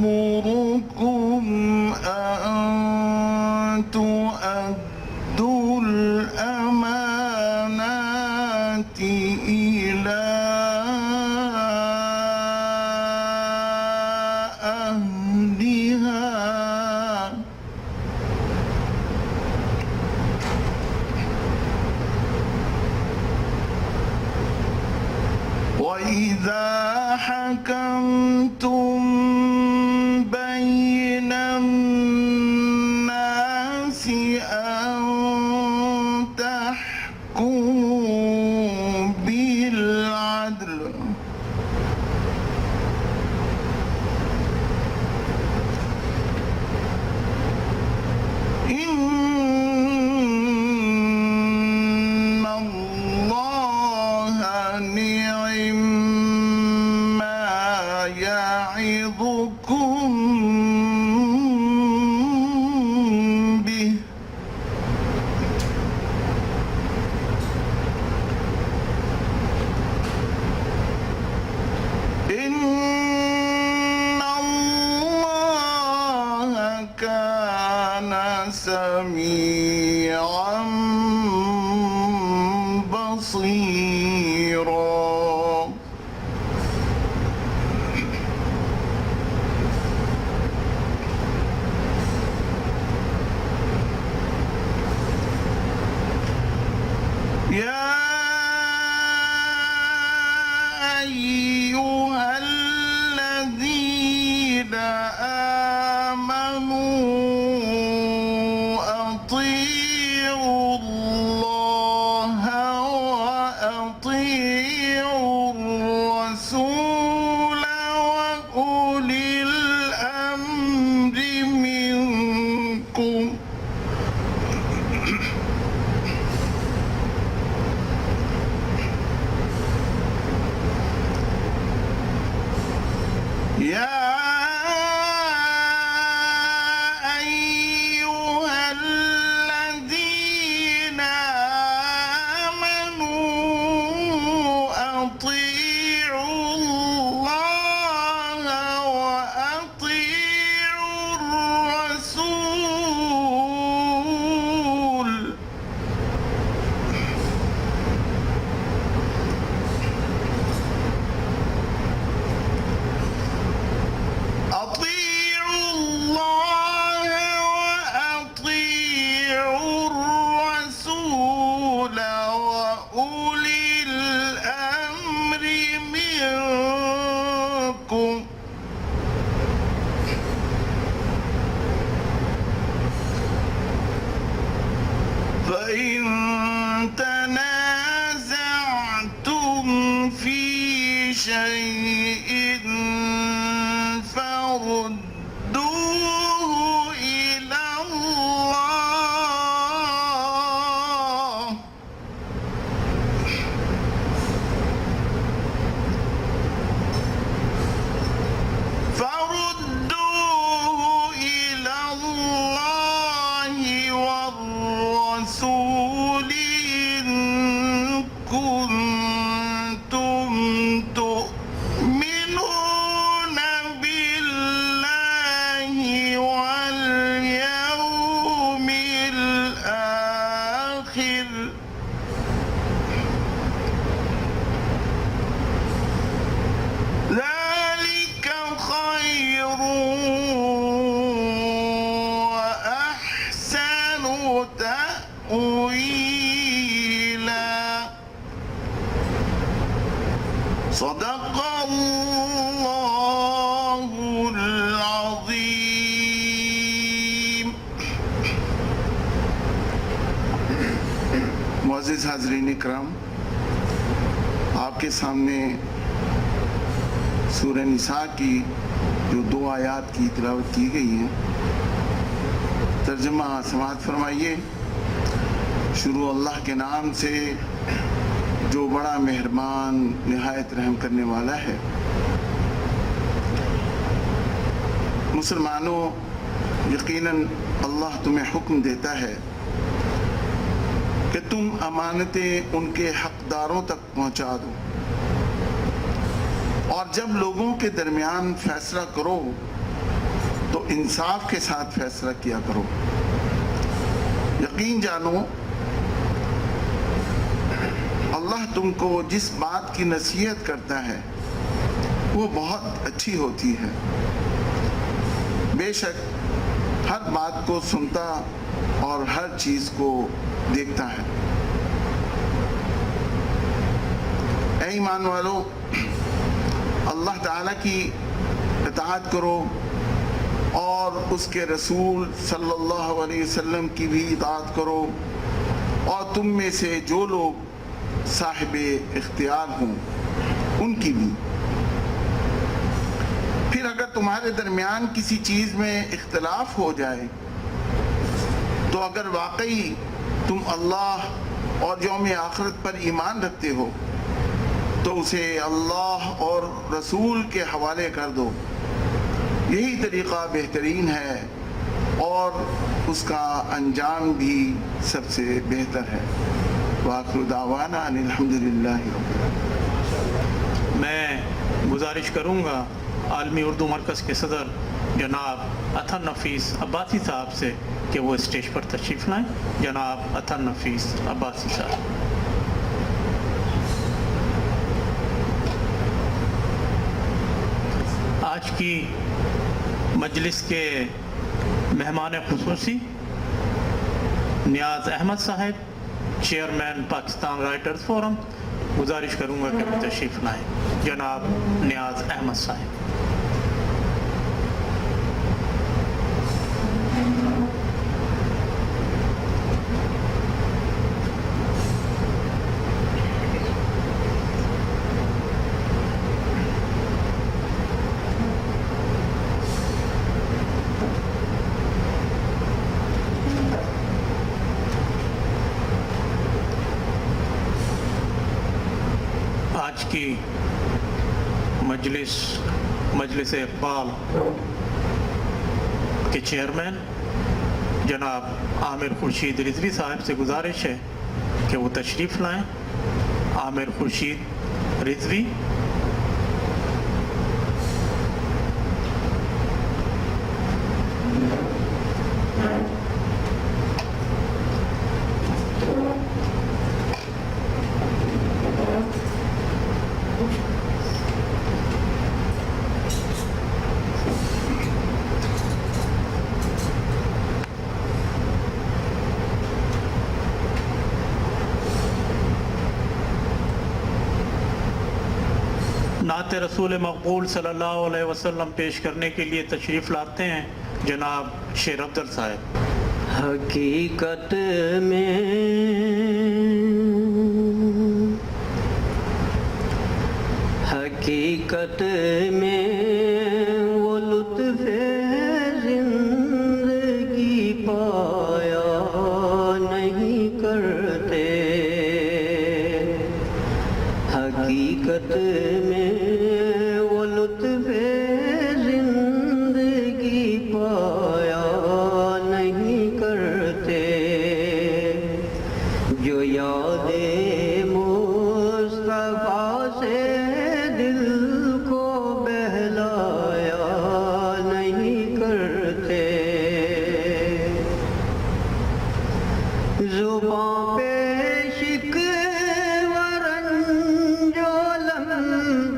يأمركم أن تؤدوا الأمانات إلى أهلها وإذا حكمتم بين الناس أن تحكموا بالعدل إن الله نعم ما يعظكم به إن الله كان سميعا بصيرا. يا أيها الذين آمنوا أطيعوا الله وأطيعوا الرسول وأولي الأمر منكم يا أيها الذين آمنوا أطيعوا الله وأطيعوا الرسول أطيعوا الله وأطيعوا الرسول وأولي الأمر منكم فإن تنازعتم في شيء فردوه صدق اللہ العظیم۔ معزز حاضرین اکرام، آپ کے سامنے سورہ نساء کی جو 2 آیات کی تلاوت کی گئی ہیں، ترجمہ سماعت فرمائیے۔ شروع اللہ کے نام سے جو بڑا مہربان نہایت رحم کرنے والا ہے۔ مسلمانوں، یقیناً اللہ تمہیں حکم دیتا ہے کہ تم امانتیں ان کے حقداروں تک پہنچا دو، اور جب لوگوں کے درمیان فیصلہ کرو تو انصاف کے ساتھ فیصلہ کیا کرو۔ یقین جانو اللہ تم کو جس بات کی نصیحت کرتا ہے وہ بہت اچھی ہوتی ہے۔ بے شک ہر بات کو سنتا اور ہر چیز کو دیکھتا ہے۔ اے ایمان والو، اللہ تعالیٰ کی اطاعت کرو اور اس کے رسول صلی اللہ علیہ وسلم کی بھی اطاعت کرو، اور تم میں سے جو لوگ صاحب اختیار ہوں ان کی بھی۔ پھر اگر تمہارے درمیان کسی چیز میں اختلاف ہو جائے تو اگر واقعی تم اللہ اور یوم آخرت پر ایمان رکھتے ہو تو اسے اللہ اور رسول کے حوالے کر دو، یہی طریقہ بہترین ہے اور اس کا انجام بھی سب سے بہتر ہے۔ وآخر دعوانا ان الحمدللہ رب العالمین۔ میں گزارش کروں گا عالمی اردو مرکز کے صدر جناب اطہر نفیس عباسی صاحب سے کہ وہ اسٹیج پر تشریف لائیں۔ جناب اطہر نفیس عباسی صاحب۔ آج کی مجلس کے مہمان خصوصی نیاز احمد صاحب، چیئرمین پاکستان رائٹرز فورم، گزارش کروں گا کہ وہ تشریف لائیں۔ جناب نیاز احمد صاحب۔ آج کی مجلس اقبال کے چیئرمین جناب عامر خورشید رضوی صاحب سے گزارش ہے کہ وہ تشریف لائیں۔ عامر خورشید رضوی۔ نعت رسول مقبول صلی اللہ علیہ وسلم پیش کرنے کے لیے تشریف لاتے ہیں جناب شیر افضل صاحب۔ حقیقت میں وہ لطف زندگی پایا نہیں کرتے، حقیقت میں وہ لطف زندگی پایا نہیں کرتے، جو یاد مصطفیٰ سے دل کو بہلایا نہیں کرتے، زباں پہ شکوہ رنج و لم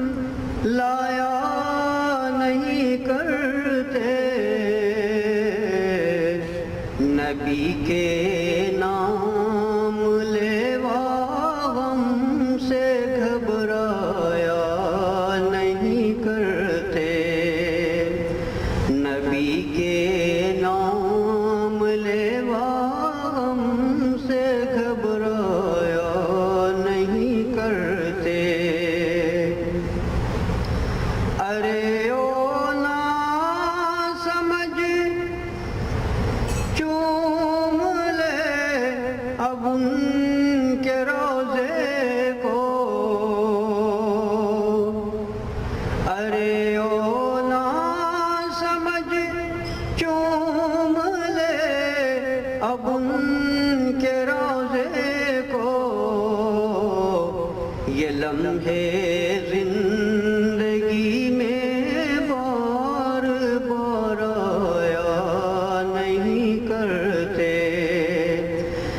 یہ لمحے زندگی میں بار بار آیا نہیں کرتے،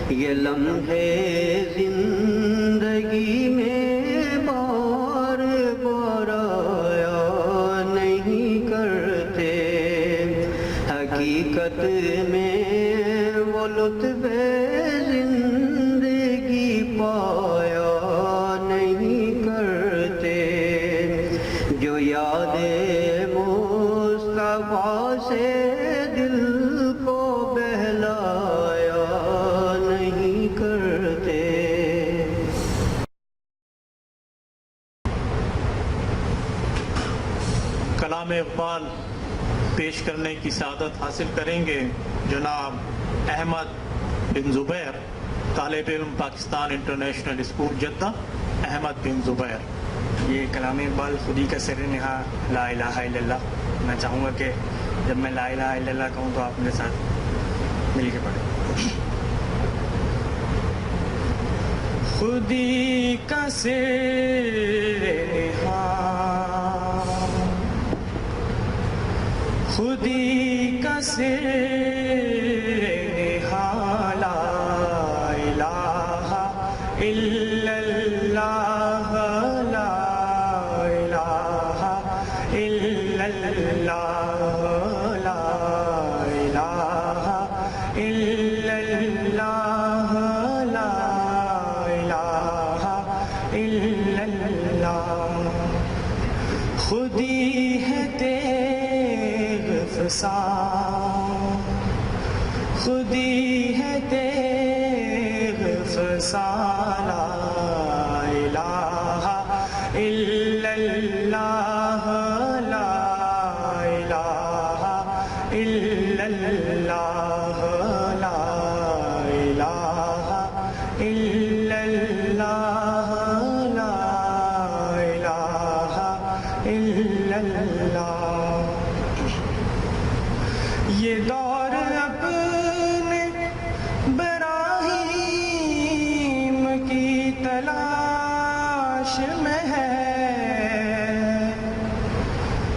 یہ لمحے زندگی میں بار بار آیا نہیں کرتے، حقیقت میں وہ لطف زندگی پایا نہیں کرتے، جو یاد مصطفیٰ سے دل کو بہلایا نہیں کرتے۔ کلام اقبال پیش کرنے کی سعادت حاصل کریں گے جناب احمد بن زبیر، طالب علم Pakistan international school Jeddah, Ahmed بن زبیر۔ یہ کلام اقبال خودی کا سر نہا لا الہ الا اللہ۔ میں چاہوں گا کہ جب میں لا الہ الا اللہ کہوں تو آپ میرے ساتھ مل کے پڑھیں۔ خودی کا سر نہا، خودی کا سر نہا، لا الہ الا اللہ، لا الہ الا اللہ، لا الہ الا اللہ، لا الہ الا اللہ۔ خودی ہے تیغ فسان، خودی ہے تیغ فسان، لا الہ الا اللہ، لا الہ الا اللہ، لا الہ الا اللہ، لا الہ الا اللہ۔ یہ دور اپنے براہیم کی تلاش میں ہے،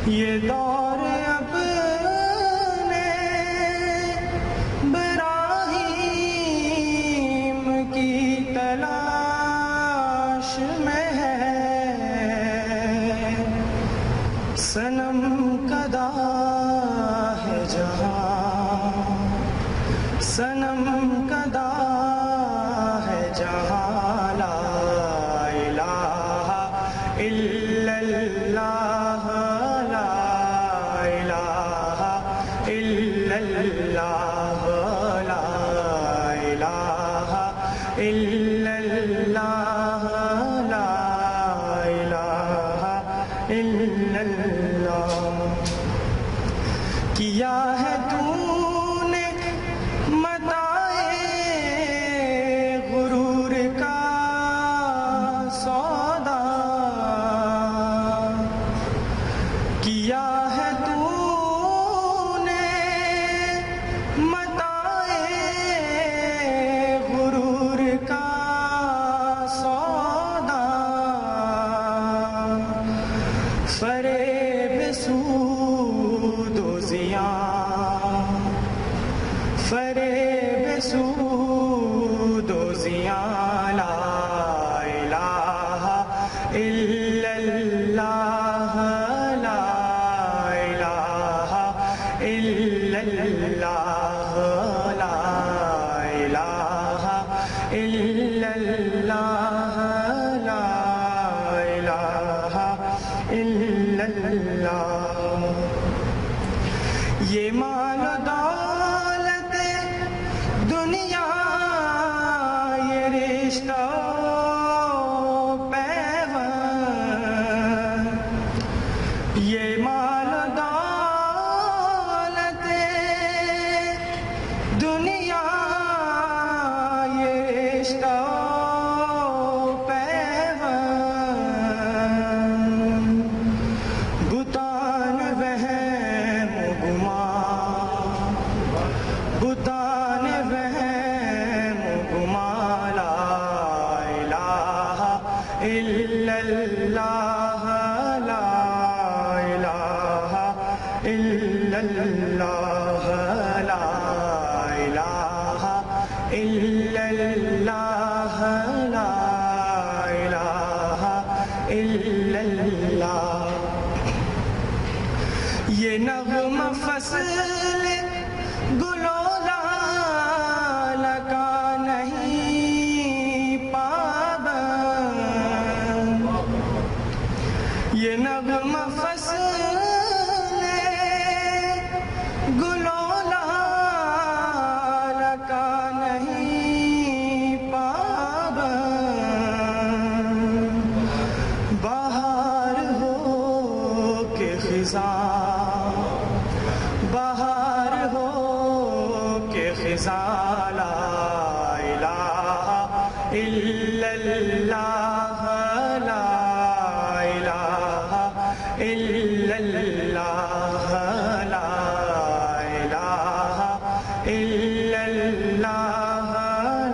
یہ دور اپنے براہیم کی تلاش میں ہے، صنم کدا ہے جہاں، صنم کدا ہے جہاں، لا الہ الا اللہ، لا الہ الا اللہ، لا الہ الا اللہ، لا الہ الا اللہ۔ کیا ہے تو نے متاع غرور کا سودا، کیا ہے تو نے متاع غرور کا سودا، فریب سود و زیاں، فریب سود و زیاں، لا الہ الا اللہ، لا الہ الا اللہ، لا الہ الا اللہ، لا الہ الا اللہ۔ یہ مال و دولت دنیا، یہ رشتہ و پیوند، یہ مال و دولت دنیا، یہ رشتہ و پیوند، بتاں إلا الله لا إله إلا الله لا إله إلا الله لا إله إلا الله یہ نغمہ فصل گلو لال کا نہیں پابند، یہ نغمہ فصل گلو لال کا نہیں پابند، بہار ہو کہ خزاں، بہار ہو کہ خزاں، لا الہ الا اللہ لا الہ الا اللہ لا الہ الا اللہ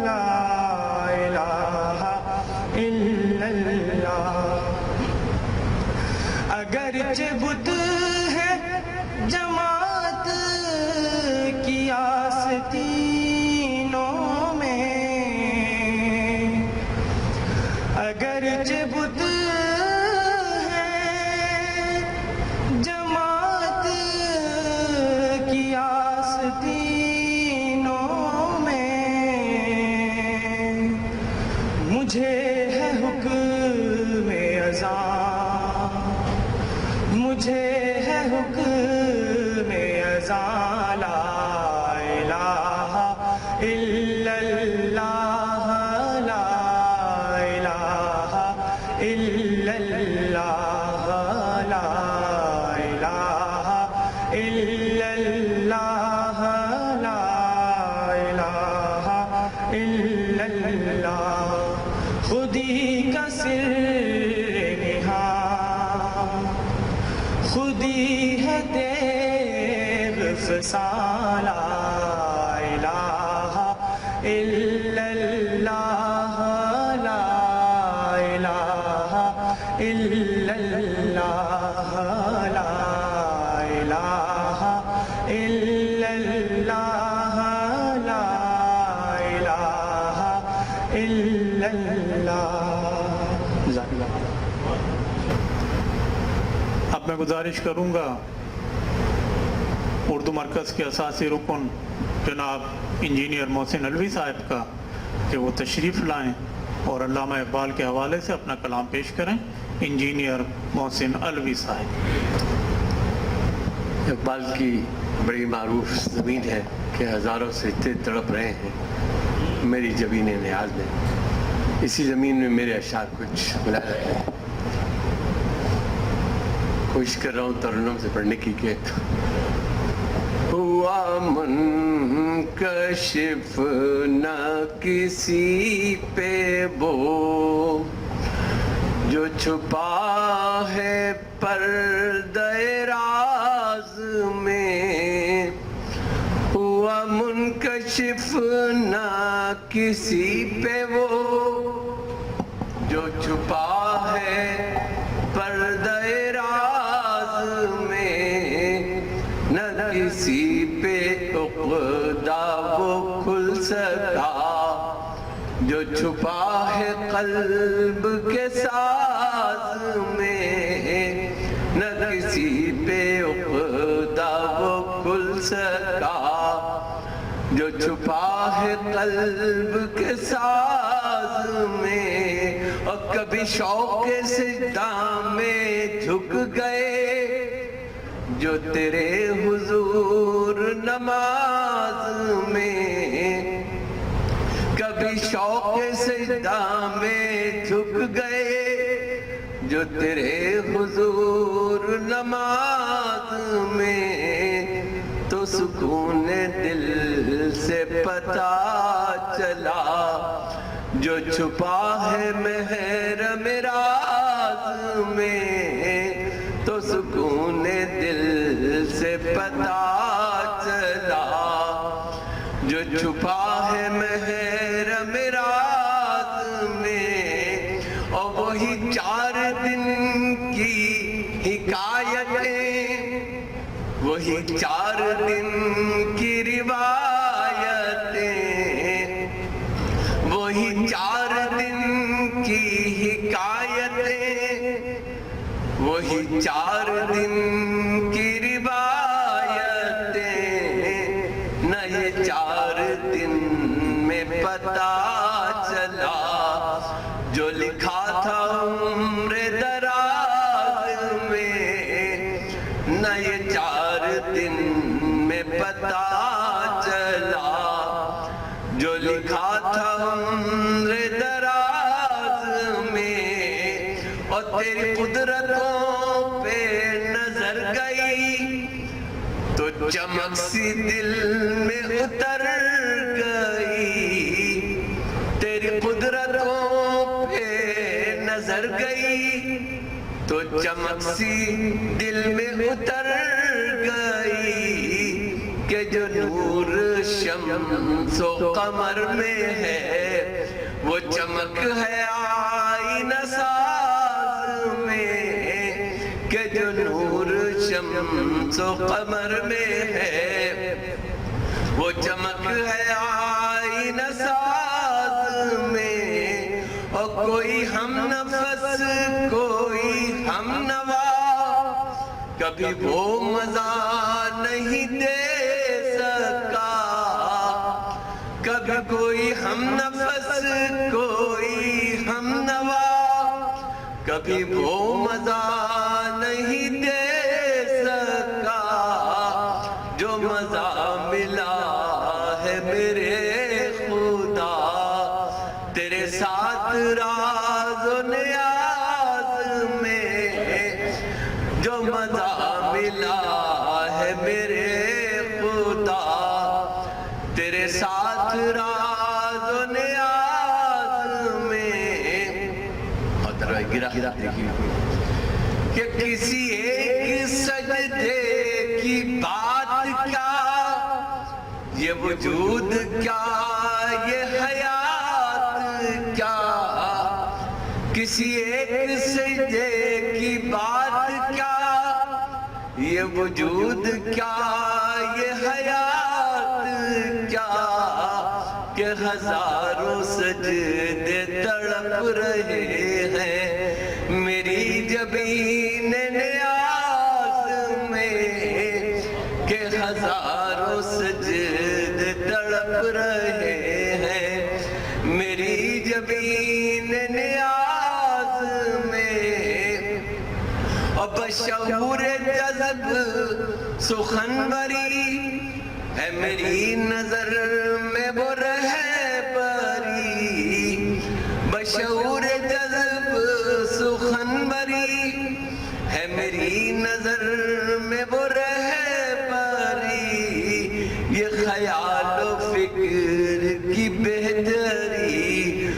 لا الہ الا اللہ۔ اگرچہ بت ہے جماعت کی آستینوں میں، اگرچہ بت ہے جماعت کی آستینوں میں، مجھے ہے حکم اذاں، مجھے ہے حکم اذاں، لا الہ الا اللہ لا الہ الا اللہ لا الہ الا اللہ لا الہ الا اللہ۔ خودی کا سر نہاں، خودی ہے تیغ فساں، لا الہ الا اللہ لا الہ الا اللہ لا الہ الا اللہ لا الہ الا اللہ۔ جزاک اللہ۔ اب میں گزارش کروں گا اردو مرکز کے اساسی رکن جناب انجینئر محسن الوی صاحب کا کہ وہ تشریف لائیں اور علامہ اقبال کے حوالے سے اپنا کلام پیش کریں۔ انجینئر محسن الوی صاحب۔ اقبال کی بڑی معروف زمین ہے کہ ہزاروں سے تڑپ رہے ہیں میری جبین نیاز میں، اسی زمین میں میرے اشعار کچھ ملا رہے ہیں۔ کوشش کر رہا ہوں ترنم سے پڑھنے کی کہ ہوا منکشف نہ کسی پہ وہ جو چھپا ہے پردہ راز میں، ہوا منکشف نہ کسی پہ وہ جو چھپا ہے پردہ راز میں، نہ کسی پہ عقدہ وہ کھل سکا جو چھپا ہے قلب کے ساز میں، نہ کسی پہ عقدہ وہ کھل سکا جو چھپا ہے قلب کے ساز میں، اور کبھی شوق سجدہ میں جھک گئے جو تیرے حضور نماز میں، کبھی شوق سجدہ میں جھک گئے جو تیرے حضور نماز میں، تو سکون دل سے پتہ چلا جو چھپا ہے محرم راز میں، تو سکون دل سے پتہ چلا جو چھپا ہے محرم راز میں، اور وہ وہی 4 دن کی حکایتیں، وہی 4 دن کی روایتیں، وہی 4 دن کی حکایتیں، وہی 4 دن کی روایتیں، نہ یہ 4 دن میں پتہ چلا جو لکھا تھا عمر دراز میں، نہ یہ 4 دن میں پتہ چلا جو لکھا تھا عمر دراز میں، اور تیری قدرتوں پہ نظر گئی تو چمک سی دل میں اتر گئی، تیری قدرتوں پہ نظر گئی تو چمک سی دل میں اتر گئی، کہ جو نور شمس و قمر میں ہے وہ چمک ہے آئینہ ساز میں، کہ جو نور شمس و قمر میں ہے وہ چمک ہے آئینہ ساز میں، اور کوئی ہم نفس کوئی ہم نوا کبھی وہ مزہ نہیں دے سکا، کبھی کوئی ہم نفس کوئی ہم نوا کبھی وہ مزہ نہیں دے سکا، جو مزہ ملا ہے میرے خدا تیرے ساتھ راز و نیاز میں، جو مزہ ملا ہے میرے خدا تیرے ساتھ راز و نیاز میں، اور درائے گرا کہ کسی ایک سجدے کی بات کیا، یہ وجود کیا، یہ حیات کیا، کسی ایک سجدے کی بات کیا، یہ وجود کیا، یہ حیات کیا، کہ ہزاروں سجدے تڑپ رہے ہیں میری جبین نیاز میں، کہ ہزاروں سجدے تڑپ رہے ہیں میری جبین نیاز میں، اور بشعور جذب سخنوری ہے میری نظر میں وہ رہبری، بشعور جذب سخنوری ہے میری نظر میں وہ رہبری، یہ خیال و فکر کی بہتری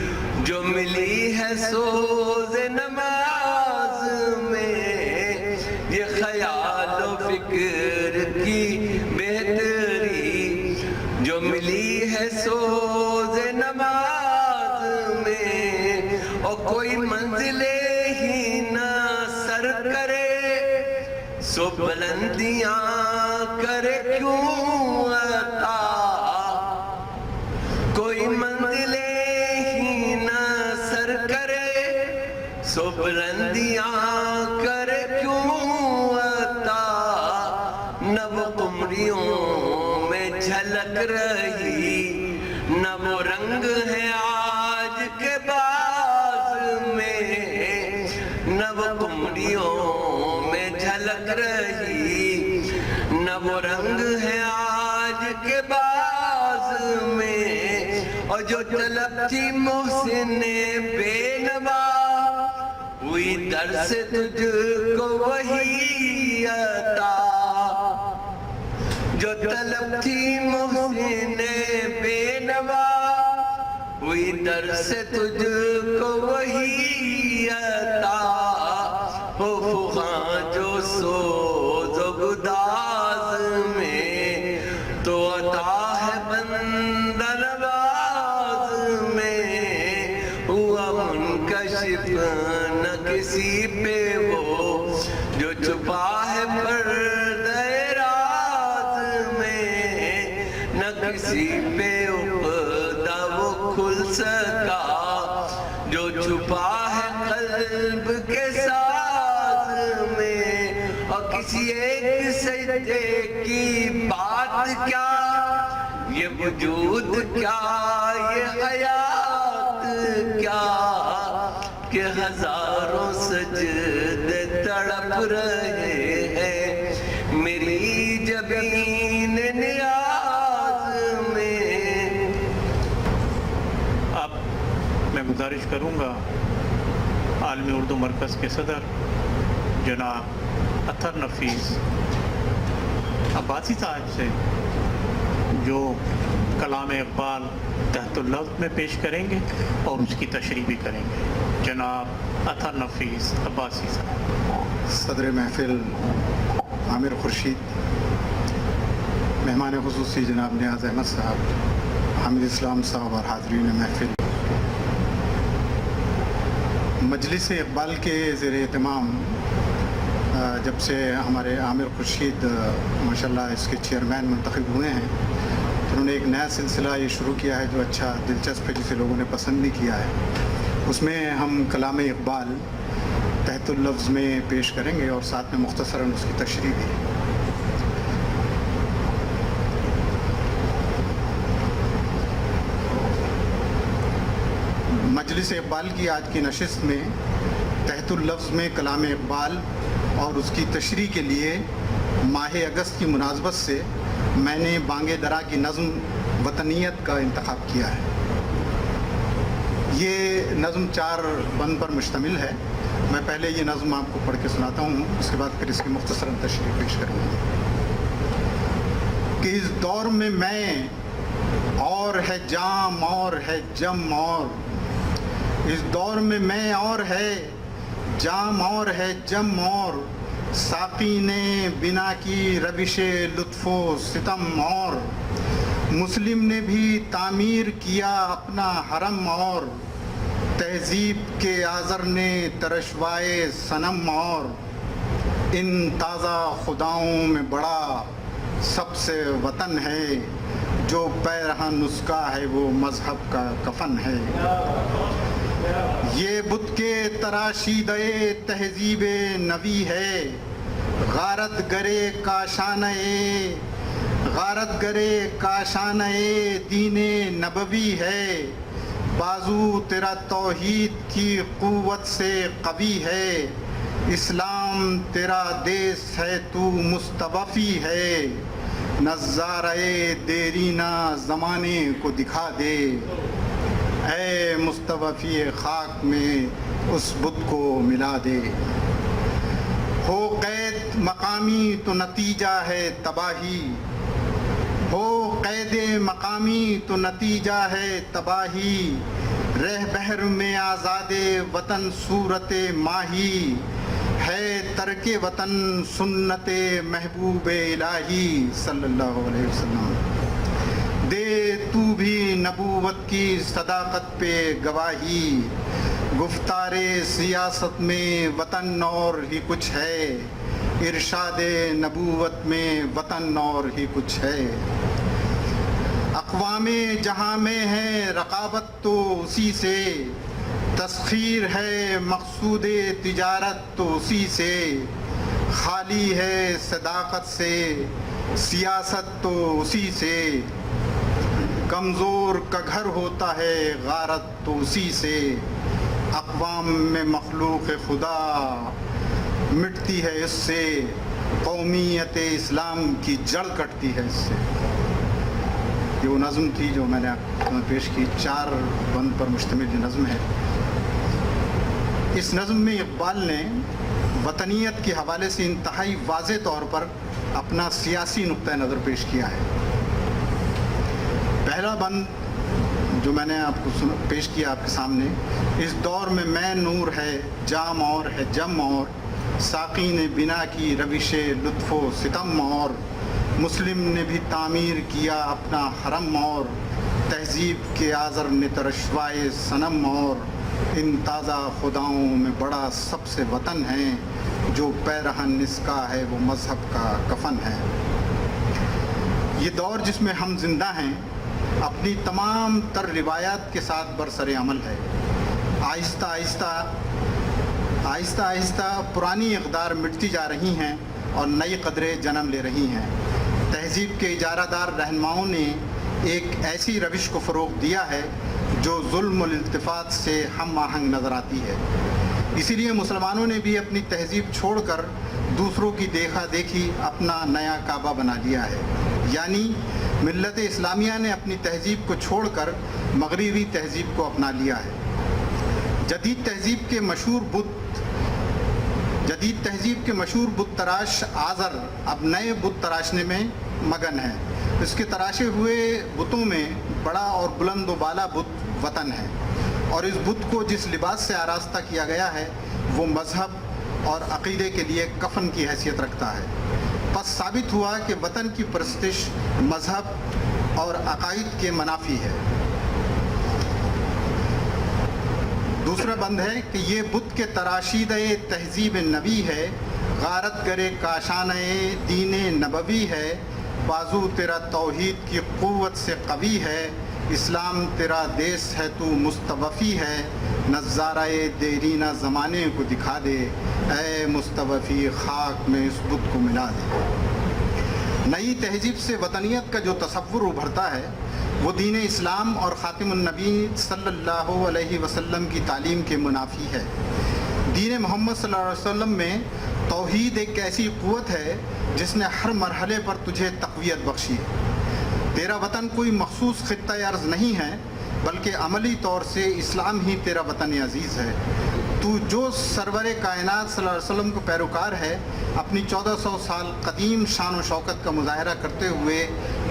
جو ملی ہے سوز نماز میں، یہ خیال و فکر کی بہتری جو ملی ہے سوز نماز میں، اور کوئی منزل ہی نہ سر کرے سو بلندیاں کرے کیوں عطا، کوئی منزل ہی نہ سر کرے سو بلندیاں کرے کیوں عطا، نہ وہ قمریوں میں جھلک رہی نہ وہ رنگ ہے آج کے باز میں، نہ وہ قمریوں میں جھلک رہی نہ وہ رنگ ہے آج کے باز میں، اور جو طلب تھی محسن بے نوا ہوئی در سے تجھ کو وہی عطا، جو طلب تھی محسن بے نوا ہوئی در سے تجھ کو وہی عطا، ہو فغاں جو سوز و گداز میں تو عطا ہے بندہ نواز میں، ہوا منکشف نہ کسی پہ وہ جو چھپا ہے پردہ راز میں، نہ کسی پہ پردہ وہ کھل سکا جو چھپا ہے قلب کے ساز میں، اور کسی ایک سجدے کی بات کیا، یہ وجود کیا، یہ حیات کیا، کہ ہزاروں سجدے تڑپ رہے ہیں میری جبین نیاز میں۔ اب میں گزارش کروں گا عالمی اردو مرکز کے صدر جناب اطہر نفیس عباسی صاحب سے جو کلام اقبال تحت اللفظ میں پیش کریں گے اور اس کی تشریح بھی کریں گے۔ جناب اطہر نفیس عباسی صاحب۔ صدر محفل عامر خورشید، مہمان خصوصی جناب نیاز احمد صاحب، حامد اسلام صاحب اور حاضرین محفل، مجلس اقبال کے زیر اہتمام جب سے ہمارے عامر خورشید ماشاءاللہ اس کے چیئرمین منتخب ہوئے ہیں، تو انہوں نے ایک نیا سلسلہ یہ شروع کیا ہے جو اچھا دلچسپ ہے، جسے لوگوں نے پسند بھی کیا ہے۔ اس میں ہم کلام اقبال تحت اللفظ میں پیش کریں گے اور ساتھ میں مختصراً اس کی تشریح بھی۔ مجلس اقبال کی آج کی نشست میں تحت اللفظ میں کلام اقبال اور اس کی تشریح کے لیے ماہ اگست کی مناسبت سے میں نے بانگ درا کی نظم وطنیت کا انتخاب کیا ہے۔ یہ نظم 4 بند پر مشتمل ہے۔ میں پہلے یہ نظم آپ کو پڑھ کے سناتا ہوں، اس کے بعد پھر اس کی مختصراً تشریح پیش کروں گا۔ کہ اس دور میں اور ہے جام اور ہے جم، اور اس دور میں اور ہے جام اور ہے جم، اور ساقی نے بنا کی روش لطف و ستم، اور مسلم نے بھی تعمیر کیا اپنا حرم، اور تہذیب کے آذر نے ترشوائے صنم، اور ان تازہ خداؤں میں بڑا سب سے وطن ہے، جو پیرہن نسخہ ہے وہ مذہب کا کفن ہے۔ یہ بت کے تراشیدہ تہذیب نبی ہے، غارت گرے کاشانہ دین نبوی ہے، بازو تیرا توحید کی قوت سے قوی ہے، اسلام تیرا دیس ہے تو مستوفی ہے، نظارہ دیرینہ زمانے کو دکھا دے، اے مستوفی خاک میں اس بت کو ملا دے۔ ہو قید مقامی تو نتیجہ ہے تباہی، ہو قید مقامی تو نتیجہ ہے تباہی، رہ بحر میں آزاد وطن صورت ماہی، ہے ترک وطن سنت محبوب الہی صلی اللہ علیہ وسلم۔ دے تو بھی نبوت کی صداقت پہ گواہی، گفتار سیاست میں وطن اور ہی کچھ ہے، ارشاد نبوت میں وطن اور ہی کچھ ہے۔ اقوام جہاں میں ہے رقابت تو اسی سے، تسخیر ہے مقصود تجارت تو اسی سے، خالی ہے صداقت سے سیاست تو اسی سے، کمزور کا گھر ہوتا ہے غارت تو اسی سے، اقوام میں مخلوق خدا مٹتی ہے اس سے، قومیت اسلام کی جڑ کٹتی ہے اس سے۔ یہ وہ نظم تھی جو میں نے آپ کو پیش کی، 4 بند پر مشتمل یہ نظم ہے۔ اس نظم میں اقبال نے وطنیت کے حوالے سے انتہائی واضح طور پر اپنا سیاسی نقطہ نظر پیش کیا ہے۔ پہلا بند جو میں نے آپ کو پیش کیا آپ کے سامنے، اس دور میں نور ہے جام اور ہے جم، اور ساقی نے بنا کی روش لطف و ستم، اور مسلم نے بھی تعمیر کیا اپنا حرم، اور تہذیب کے آذر نے ترشوائے صنم، اور ان تازہ خداؤں میں بڑا سب سے وطن ہے، جو پیرہن اس کا ہے وہ مذہب کا کفن ہے۔ یہ دور جس میں ہم زندہ ہیں اپنی تمام تر روایات کے ساتھ برسر عمل ہے۔ آہستہ آہستہ پرانی اقدار مٹتی جا رہی ہیں اور نئی قدریں جنم لے رہی ہیں۔ تہذیب کے اجارہ دار رہنماؤں نے ایک ایسی روش کو فروغ دیا ہے جو ظلم و التفات سے ہم آہنگ نظر آتی ہے۔ اسی لیے مسلمانوں نے بھی اپنی تہذیب چھوڑ کر دوسروں کی دیکھا دیکھی اپنا نیا کعبہ بنا لیا ہے، یعنی ملت اسلامیہ نے اپنی تہذیب کو چھوڑ کر مغربی تہذیب کو اپنا لیا ہے۔ جدید تہذیب کے مشہور بت تراش آذر اب نئے بت تراشنے میں مگن ہے۔ اس کے تراشے ہوئے بتوں میں بڑا اور بلند و بالا بت وطن ہے، اور اس بت کو جس لباس سے آراستہ کیا گیا ہے وہ مذہب اور عقیدے کے لیے کفن کی حیثیت رکھتا ہے۔ پس ثابت ہوا کہ وطن کی پرستش مذہب اور عقائد کے منافی ہے۔ دوسرا بند ہے کہ یہ بت کے تراشیدہ تہذیب نبی ہے، غارت گرے کاشانہ دین نبوی ہے، بازو تیرا توحید کی قوت سے قوی ہے، اسلام تیرا دیس ہے تو مستوفی ہے، نظارہ دیرینہ زمانے کو دکھا دے، اے مستوفی خاک میں اس بت کو ملا دے۔ نئی تہذیب سے وطنیت کا جو تصور ابھرتا ہے وہ دین اسلام اور خاتم النبی صلی اللہ علیہ وسلم کی تعلیم کے منافی ہے۔ دین محمد صلی اللہ علیہ وسلم میں توحید ایک ایسی قوت ہے جس نے ہر مرحلے پر تجھے تقویت بخشی ہے۔ تیرا وطن کوئی مخصوص خطہ ارض نہیں ہے بلکہ عملی طور سے اسلام ہی تیرا وطن عزیز ہے۔ تو جو سرور کائنات صلی اللہ علیہ وسلم کو پیروکار ہے، اپنی 1400 سال قدیم شان و شوکت کا مظاہرہ کرتے ہوئے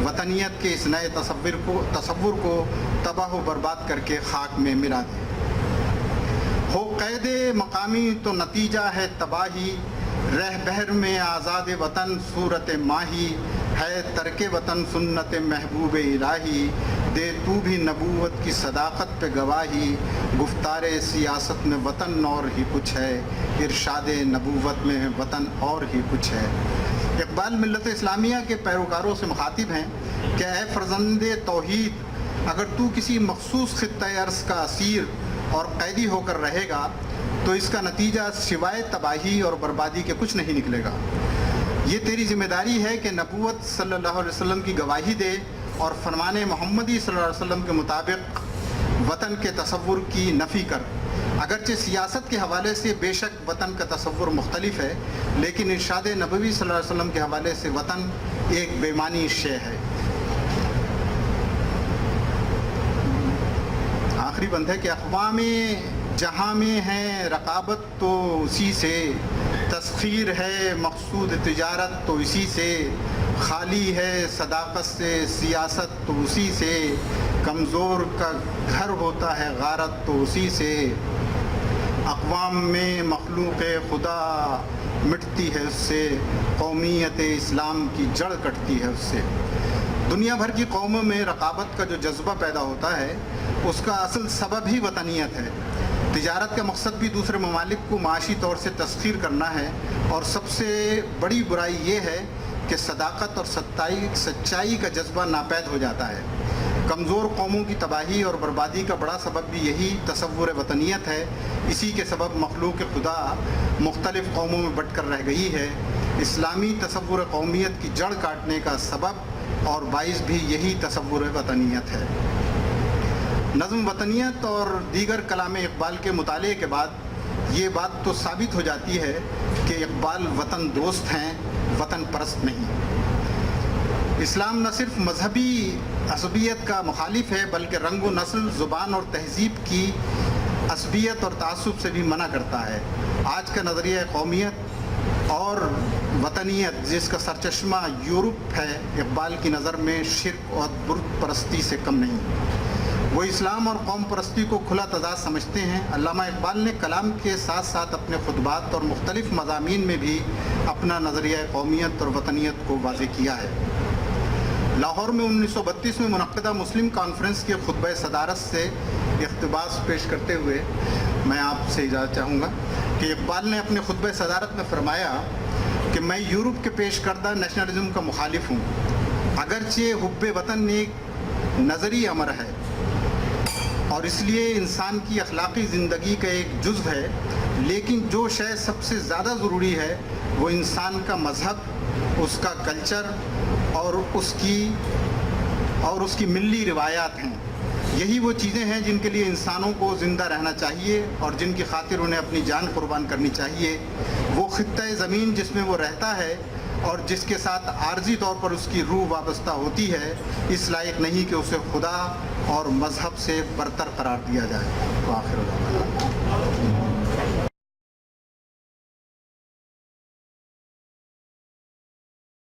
وطنیت کے اس نئے تصور کو تباہ و برباد کر کے خاک میں ملا دے۔ ہو قید مقامی تو نتیجہ ہے تباہی، رہ بہر میں آزاد وطن صورت ماہی، ہے ترک وطن سنت محبوب الہی، دے تو بھی نبوت کی صداقت پہ گواہی، گفتار سیاست میں وطن اور ہی کچھ ہے، ارشاد نبوت میں وطن اور ہی کچھ ہے۔ اقبال ملت اسلامیہ کے پیروکاروں سے مخاطب ہیں کہ اے فرزند توحید، اگر تو کسی مخصوص خطہ ارض کا اسیر اور قیدی ہو کر رہے گا تو اس کا نتیجہ سوائے تباہی اور بربادی کے کچھ نہیں نکلے گا۔ یہ تیری ذمہ داری ہے کہ نبوت صلی اللہ علیہ وسلم کی گواہی دے اور فرمان محمدی صلی اللہ علیہ وسلم کے مطابق وطن کے تصور کی نفی کر۔ اگرچہ سیاست کے حوالے سے بے شک وطن کا تصور مختلف ہے، لیکن ارشاد نبوی صلی اللہ علیہ وسلم کے حوالے سے وطن ایک بے معنی شے ہے۔ آخری بند ہے کہ اقوام جہاں میں ہے رقابت تو اسی سے، تسخیر ہے مقصود تجارت تو اسی سے، خالی ہے صداقت سے سیاست تو اسی سے، کمزور کا گھر ہوتا ہے غارت تو اسی سے، اقوام میں مخلوق خدا مٹتی ہے اس سے، قومیت اسلام کی جڑ کٹتی ہے اس سے۔ دنیا بھر کی قوموں میں رقابت کا جو جذبہ پیدا ہوتا ہے اس کا اصل سبب ہی وطنیت ہے۔ تجارت کا مقصد بھی دوسرے ممالک کو معاشی طور سے تسخیر کرنا ہے، اور سب سے بڑی برائی یہ ہے کہ صداقت اور سچائی کا جذبہ ناپید ہو جاتا ہے۔ کمزور قوموں کی تباہی اور بربادی کا بڑا سبب بھی یہی تصور وطنیت ہے۔ اسی کے سبب مخلوق خدا مختلف قوموں میں بٹ کر رہ گئی ہے۔ اسلامی تصور قومیت کی جڑ کاٹنے کا سبب اور باعث بھی یہی تصور وطنیت ہے۔ نظم وطنیت اور دیگر کلام اقبال کے مطالعے کے بعد یہ بات تو ثابت ہو جاتی ہے کہ اقبال وطن دوست ہیں، وطن پرست نہیں۔ اسلام نہ صرف مذہبی عصبیت کا مخالف ہے بلکہ رنگ و نسل، زبان اور تہذیب کی عصبیت اور تعصب سے بھی منع کرتا ہے۔ آج کا نظریہ قومیت اور وطنیت جس کا سرچشمہ یورپ ہے، اقبال کی نظر میں شرک اور بت پرستی سے کم نہیں۔ وہ اسلام اور قوم پرستی کو کھلا تضاد سمجھتے ہیں۔ علامہ اقبال نے کلام کے ساتھ ساتھ اپنے خطبات اور مختلف مضامین میں بھی اپنا نظریہ قومیت اور وطنیت کو واضح کیا ہے۔ لاہور میں 1932 میں منعقدہ مسلم کانفرنس کے خطبہ صدارت سے اقتباس پیش کرتے ہوئے میں آپ سے اجازت چاہوں گا کہ اقبال نے اپنے خطبہ صدارت میں فرمایا کہ میں یورپ کے پیش کردہ نیشنلزم کا مخالف ہوں، اگرچہ حب وطن ایک نظری امر ہے اور اس لیے انسان کی اخلاقی زندگی کا ایک جزو ہے، لیکن جو شے سب سے زیادہ ضروری ہے وہ انسان کا مذہب، اس کا کلچر اور اس کی ملی روایات ہیں۔ یہی وہ چیزیں ہیں جن کے لیے انسانوں کو زندہ رہنا چاہیے اور جن کی خاطر انہیں اپنی جان قربان کرنی چاہیے۔ وہ خطہ زمین جس میں وہ رہتا ہے اور جس کے ساتھ عارضی طور پر اس کی روح وابستہ ہوتی ہے، اس لائق نہیں کہ اسے خدا اور مذہب سے برتر قرار دیا جائے۔ وآخر دعوانا